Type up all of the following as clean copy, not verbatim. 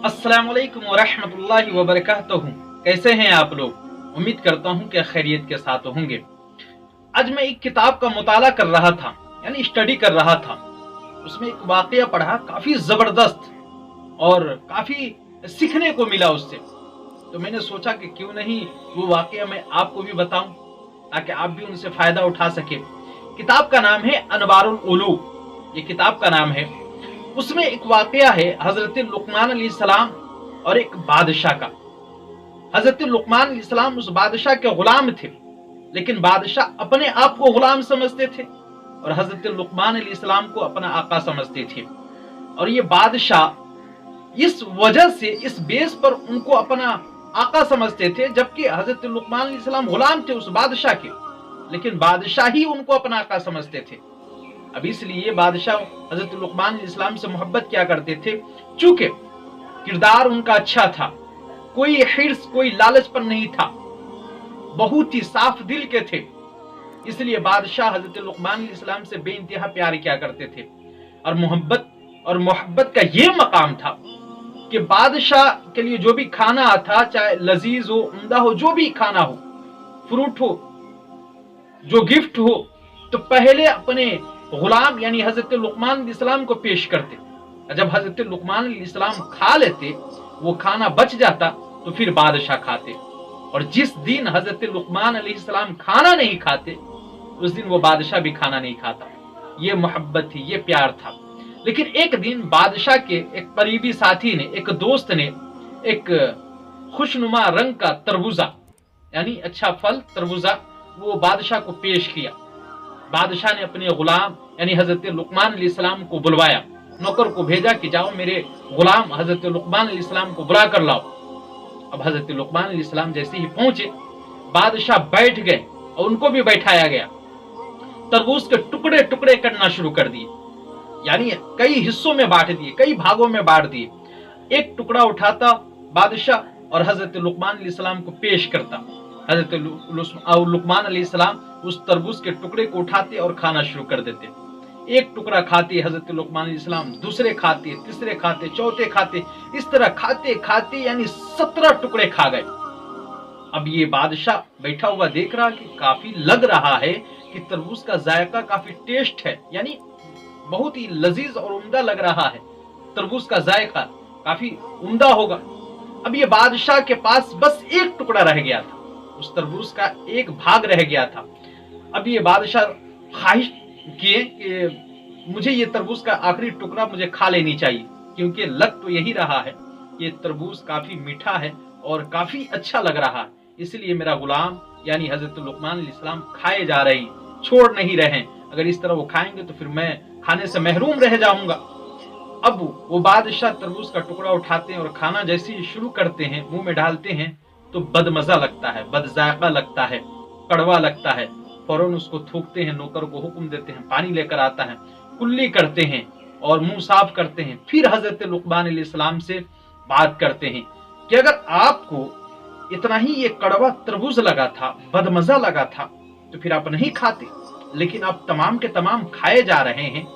अस्सलाम वालेकुम वरहमतुल्लाहि वबरकातुहू। कैसे हैं आप लोग? उम्मीद करता हूं कि खैरियत के साथ होंगे। आज मैं एक किताब का मुताला कर रहा था, यानी स्टडी कर रहा था। उसमें एक वाकया पढ़ा, काफी जबरदस्त और काफी सीखने को मिला उससे। तो मैंने सोचा कि क्यों नहीं वो वाकया मैं आपको भी बताऊं, ताकि आप भी उनसे फायदा उठा सके। किताब का नाम है अनवारुल उलूम, ये किताब का नाम है। उसमें एक वाकया है हजरत लुकमान अलैहिस्सलाम और एक बादशाह का। हजरत लुकमान अलैहिस्सलाम उस बादशाह के गुलाम थे, लेकिन बादशाह अपने आप को गुलाम समझते थे और हजरत लुकमान अलैहिस्सलाम को अपना आका समझते थे। और ये बादशाह इस वजह से, इस बेस पर उनको अपना आका समझते थे, जबकि हजरत लुकमान अलैहिस्सलाम गुलाम थे उस बादशाह के, लेकिन बादशाह ही उनको अपना आका समझते थे। अब इसलिए बादशाह हजरत लुकमान अलैहिस्सलाम से मोहब्बत क्या करते थे, चूंकि किरदार उनका अच्छा था, कोई हिर्स, कोई लालचपन नहीं था, बहुत ही साफ दिल के थे, इसलिए बादशाह हजरत लुकमान अलैहिस्सलाम से बेइंतहा प्यार किया करते थे। और मोहब्बत का ये मकाम था कि बादशाह के लिए जो भी खाना था, चाहे लजीज हो, उम्दा हो, जो भी खाना हो, फ्रूट हो, जो गिफ्ट हो, तो पहले अपने गुलाम यानी हजरत लुकमान अलैहिस्सलाम को पेश करते। जब हजरत लुकमान अलैहिस्सलाम खा लेते, वो खाना बच जाता, तो फिर बादशाह खाते। और जिस दिन हजरत लुकमान अलैहिस्सलाम खाना नहीं खाते, उस दिन वो बादशाह भी खाना नहीं खाता। ये मोहब्बत थी, ये प्यार था। लेकिन एक दिन बादशाह के एक करीबी साथी ने, एक दोस्त ने, एक खुशनुमा रंग का तरबूजा, यानी अच्छा फल तरबूजा, वो बादशाह को पेश किया। बादशाह ने अपने गुलाम यानी हजरत लुकमान अलैहिस्सलाम को बुलवाया, नौकर को भेजा कि जाओ मेरे गुलाम हजरत लुकमान अलैहिस्सलाम को बुला कर लाओ। अब हजरत लुकमान अलैहिस्सलाम जैसे ही पहुंचे, बादशाह बैठ गए और उनको भी बैठाया गया। तरबूज के टुकड़े टुकड़े करना शुरू कर दिए, यानी कई हिस्सों में बांट दिए, कई भागों में बांट दिए। एक टुकड़ा उठाता बादशाह और हजरत लुकमान अलैहिस्सलाम को पेश करता। हजरत लुकमान अलैहिस्सलाम उस तरबूज के टुकड़े को उठाते और खाना शुरू कर देते। एक टुकड़ा खाते हजरत लुकमान अलैहिस्सलाम, दूसरे खाते, तीसरे खाते, चौथे खाते, इस तरह खाते खाते यानी 17 टुकड़े खा गए। अब ये बादशाह बैठा हुआ देख रहा कि काफी लग रहा है कि तरबूज का जायका काफी टेस्ट है, यानी बहुत ही लजीज और उम्दा लग रहा है, तरबूज का जायका काफी उम्दा होगा। अब ये बादशाह के पास बस एक टुकड़ा रह गया था, उस तरबूज का एक भाग रह गया था। अब ये बादशाह ख्वाहिश किए कि मुझे ये तरबूज का आखिरी टुकड़ा मुझे खा लेनी चाहिए, क्योंकि लग तो यही रहा है कि तरबूज काफी मीठा है और काफी अच्छा लग रहा है, इसलिए मेरा गुलाम यानी हजरत लुकमान अलैहिस्सलाम खाए जा रहे हैं, छोड़ नहीं रहे हैं। अगर इस तरह वो खाएंगे तो फिर मैं खाने से महरूम रह जाऊंगा। अब वो बादशाह तरबूज का टुकड़ा उठाते हैं और खाना जैसे ही शुरू करते हैं, मुंह में डालते हैं, तो बदमजा लगता है, बदजायका लगता है, कड़वा लगता है। फौरन उसको थूकते हैं, नौकर को हुक्म देते हैं, पानी लेकर आता है, कुल्ली करते हैं और मुंह साफ करते हैं। फिर हजरत लुकमान अलैहिस्सलाम से बात करते हैं कि अगर आपको इतना ही ये कड़वा तरबूज लगा था, बदमजा लगा था, तो फिर आप नहीं खाते, लेकिन आप तमाम के तमाम खाए जा रहे हैं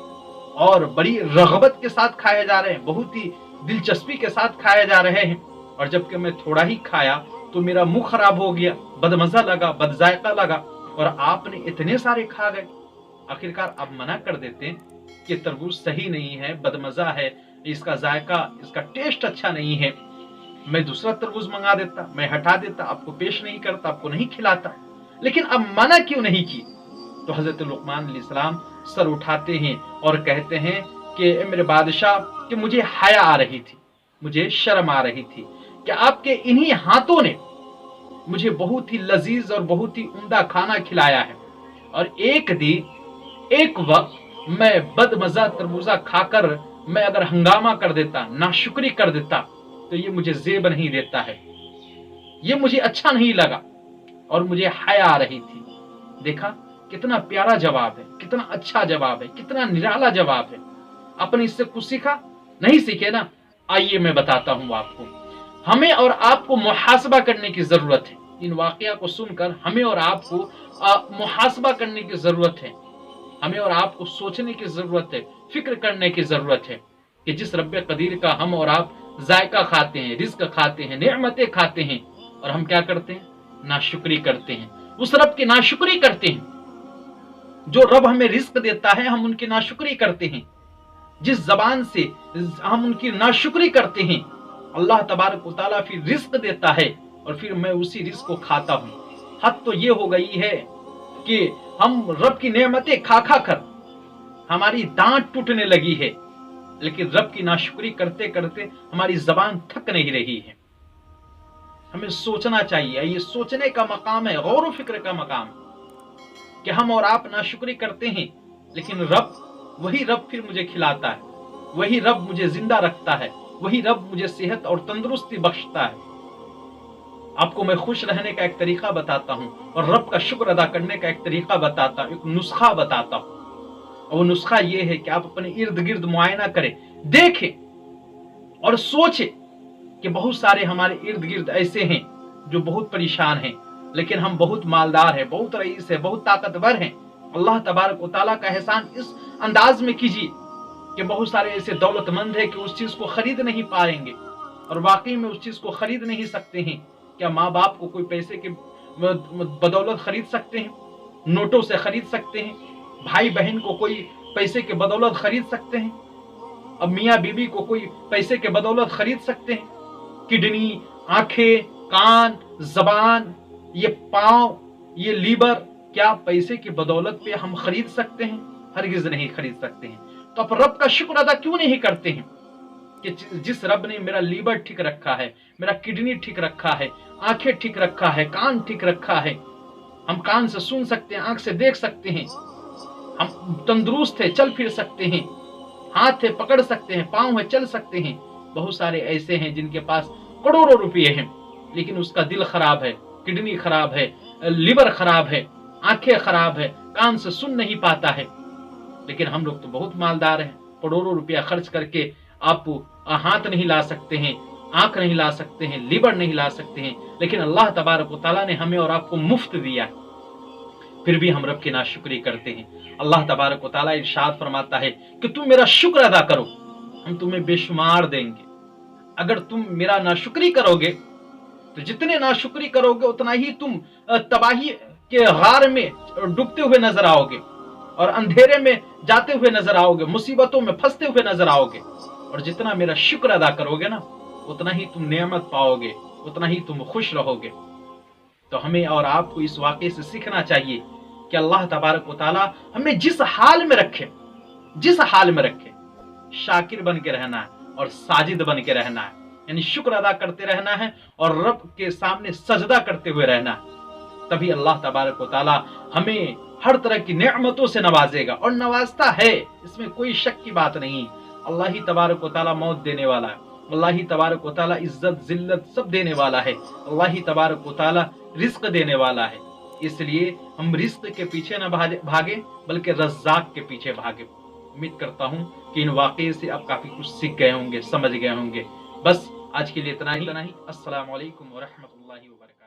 और बड़ी रगबत के साथ खाए जा रहे हैं, बहुत ही दिलचस्पी के साथ खाए जा रहे हैं। और जबकि मैं थोड़ा ही खाया तो मेरा मुंह खराब हो गया, बदमजा लगा, बदजायका लगा, और आपने इतने सारे खा गए। आखिरकार आप मना कर देते कि तरबूज सही नहीं है, बदमजा है, इसका जायका, इसका टेस्ट अच्छा नहीं है, मैं दूसरा तरबूज मंगा देता, मैं हटा देता, आपको पेश नहीं करता, आपको नहीं खिलाता। लेकिन अब मना क्यों नहीं की? तो हजरत लुकमान अलैहिस्सलाम सर उठाते हैं और कहते हैं कि मेरे बादशाह, कि मुझे हया आ रही थी, मुझे शर्म आ रही थी कि आपके इन्हीं हाथों ने मुझे बहुत ही लजीज और बहुत ही उम्दा खाना खिलाया है, और एक दिन एक वक्त मैं बदमजा तरबूजा खाकर मैं अगर हंगामा कर देता, नाशुक्री कर देता, तो ये मुझे जेब नहीं देता है, ये मुझे अच्छा नहीं लगा और मुझे हया आ रही थी। देखा कितना प्यारा जवाब है, कितना अच्छा जवाब है, कितना निराला जवाब है। आपने इससे कुछ सीखा? नहीं सीखे ना? आइए मैं बताता हूं आपको। हमें और आपको मुहासबा करने की जरूरत है। इन वाकया को सुनकर हमें और आपको मुहासबा करने की जरूरत है, हमें और आपको सोचने की जरूरत है, फिक्र करने की जरूरत है कि जिस रब्बे कदीर का हम और आप जायका खाते हैं, रिस्क खाते हैं, नेमतें खाते हैं, और हम क्या करते हैं? नाशुक्री करते हैं, उस रब की नाशुक्री करते हैं। जो रब हमें रिस्क देता है हम उनकी नाशुक्री करते हैं, जिस जबान से हम उनकी नाशुक्री करते हैं, अल्लाह तबारक व तआला फिर रिस्क देता है और फिर मैं उसी रिस्क को खाता हूं। हद तो ये हो गई है कि हम रब की नेमतें खा खा कर हमारी दांत टूटने लगी है, लेकिन रब की नाशुक्री करते करते हमारी जबान थक नहीं रही है। हमें सोचना चाहिए, ये सोचने का मकाम है, गौर व फिक्र का मकाम, कि हम और आप नाशुक्री करते हैं, लेकिन वही रब फिर मुझे खिलाता है, वही रब मुझे जिंदा रखता है, वही रब मुझे सेहत और तंदुरुस्ती बख्शता है। आपको मैं खुश रहने का एक तरीका बताता हूं और रब का शुक्र अदा करने का एक तरीका बताता हूं, एक नुस्खा बताता हूं। और वो नुस्खा ये है कि आप अपने इर्द गिर्द मुआयना करें, देखें और सोचें कि बहुत सारे हमारे इर्द गिर्द ऐसे हैं जो बहुत परेशान हैं, लेकिन हम बहुत मालदार हैं, बहुत रईस है, बहुत ताकतवर हैं। अल्लाह तबारक व तआला का एहसान इस अंदाज में कीजिए कि बहुत सारे ऐसे दौलतमंद हैं कि उस चीज को खरीद नहीं पाएंगे, और वाकई में उस चीज को खरीद नहीं सकते हैं। क्या माँ बाप को कोई पैसे के बदौलत खरीद सकते हैं? नोटों से खरीद सकते हैं? भाई बहन को कोई पैसे के बदौलत खरीद सकते हैं? अब मियाँ बीबी को कोई पैसे के बदौलत खरीद सकते हैं? किडनी, आंखें, कान, जबान, ये पांव, ये लीवर, क्या पैसे की बदौलत पे हम खरीद सकते हैं? हरगिज नहीं खरीद सकते हैं। तो आप रब का शुक्र अदा क्यों नहीं करते हैं कि जिस रब ने मेरा लीवर ठीक रखा है, मेरा किडनी ठीक रखा है, आंखें ठीक रखा है, कान ठीक रखा है, हम कान से सुन सकते हैं, आंख से देख सकते हैं, हम तंदुरुस्त है, चल फिर सकते हैं, हाथ है पकड़ सकते हैं, पांव है चल सकते हैं। बहुत सारे ऐसे हैं जिनके पास करोड़ों रुपये हैं, लेकिन उसका दिल खराब है, किडनी खराब है, लिवर खराब है, आंखें खराब है, कान से सुन नहीं पाता है। लेकिन हम लोग तो बहुत मालदार हैं, करोड़ों रुपया खर्च करके आप हाथ नहीं ला सकते हैं, आंख नहीं ला सकते हैं, लिवर नहीं ला सकते हैं, लेकिन अल्लाह तबारक व तआला ने हमें और आपको मुफ्त दिया, फिर भी हम रब की नाशुक्री करते हैं। अल्लाह तबारक व तआला इरशाद फरमाता है कि तुम मेरा शुक्र अदा करो, हम तुम्हें बेशुमार देंगे। अगर तुम मेरा नाशुक्री करोगे तो जितने नाशुक्री करोगे उतना ही तुम तबाही के गार में डूबते हुए नजर आओगे और अंधेरे में जाते हुए नजर आओगे, मुसीबतों में फंसते हुए नजर आओगे। और जितना मेरा शुक्र अदा करोगे ना, उतना ही तुम नेमत पाओगे, उतना ही तुम खुश रहोगे। तो हमें और आपको इस वाक़े से सीखना चाहिए कि अल्लाह तबारक व तआला हमें जिस हाल में रखे, जिस हाल में रखे, शाकिर बन के रहना है और साजिद बन के रहना है, यानी शुक्र अदा करते रहना है और रब के सामने सजदा करते हुए रहना है। तभी अल्लाह तबारक व तआला हमें हर तरह की नेमतों से नवाजेगा, और नवाजता है, इसमें कोई शक की बात नहीं। अल्लाह ही तबारक व तआला मौत देने वाला है, अल्लाह ही तबारक व तआला इज्जत जिल्लत सब देने वाला है, अल्लाह ही तबारक व तआला रिस्क देने वाला है। इसलिए हम रिस्क के पीछे न भागे, बल्कि रज़्ज़ाक़ के पीछे भागे। उम्मीद करता हूँ कि इन वाक़े से आप काफी कुछ सीख गए होंगे, समझ गए होंगे। बस आज के लिए इतना ही। अस्सलामु अलैकुम व रहमतुल्लाहि व बरकातहू।